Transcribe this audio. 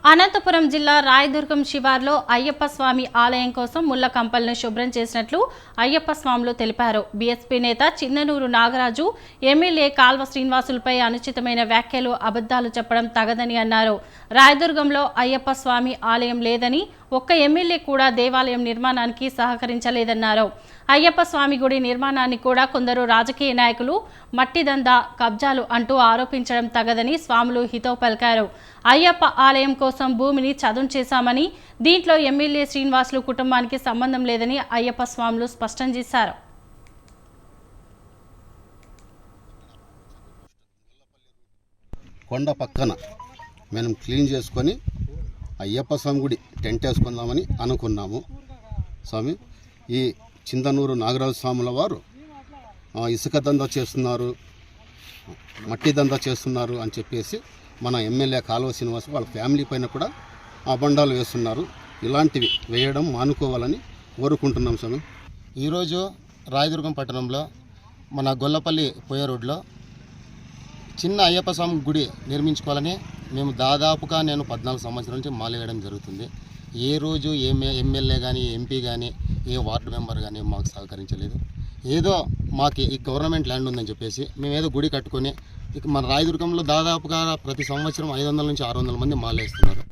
అనంతపురం జిల్లా రాయదుర్గం శివార్లో అయ్యప్ప స్వామి ఆలయం కోసం ముళ్ల కంపలను శుభ్రం చేసినట్లు అయ్యప్ప స్వాములు తెలిపారు. బీఎస్పీ నేత చిన్ననూరు నాగరాజు ఎమ్మెల్యే కాల్వ శ్రీనివాసులపై అనుచితమైన వ్యాఖ్యలు, అబద్ధాలు చెప్పడం తగదని అన్నారు. రాయదుర్గంలో అయ్యప్ప స్వామి ఆలయం లేదని, ఒక్క ఎమ్మెల్యే కూడా దేవాలయం నిర్మాణానికి సహకరించలేదన్నారు. అయ్యప్ప స్వామి గుడి నిర్మాణాన్ని కూడా కొందరు రాజకీయ నాయకులు మట్టి దందా, కబ్జాలు అంటూ ఆరోపించడం తగదని స్వాములు హితవు పలికారు. అయ్యప్ప ఆలయం కోసం భూమిని చదును చేశామని, దీంట్లో ఎమ్మెల్యే శ్రీనివాసులు కుటుంబానికి సంబంధం లేదని అయ్యప్ప స్వాములు స్పష్టం చేశారు. కొండ పక్కన మనం క్లీన్ చేసుకొని అయ్యప్ప స్వామి గుడి టెంట్ వేసుకుందామని అనుకున్నాము. స్వామి, ఈ చిందనూరు నాగరాజు స్వాముల వారు ఇసుక దందా చేస్తున్నారు, మట్టి దందా చేస్తున్నారు అని చెప్పేసి మన ఎమ్మెల్యే కాల్వ శ్రీనివాస్ వాళ్ళ ఫ్యామిలీ పైన కూడా అబండాలు వేస్తున్నారు. ఇలాంటివి వేయడం మానుకోవాలని కోరుకుంటున్నాం. స్వామి, ఈరోజు రాయదుర్గం పట్టణంలో మన గొల్లపల్లి పోయే రోడ్లో చిన్న అయ్యప్ప స్వామి గుడి నిర్మించుకోవాలని మేము దాదాపుగా నేను 14 సంవత్సరాల నుంచి మాల వేయడం జరుగుతుంది. ఏ రోజు ఎమ్మెల్యే కానీ, ఎంపీ కానీ, ఏ వార్డు మెంబర్ కానీ మాకు సహకరించలేదు. ఏదో మాకు ఈ గవర్నమెంట్ ల్యాండ్ ఉందని చెప్పేసి మేము ఏదో గుడి కట్టుకొని ఇక మన రాయదుర్గంలో దాదాపుగా ప్రతి సంవత్సరం 500 నుంచి 600 మంది మాలేస్తున్నారు.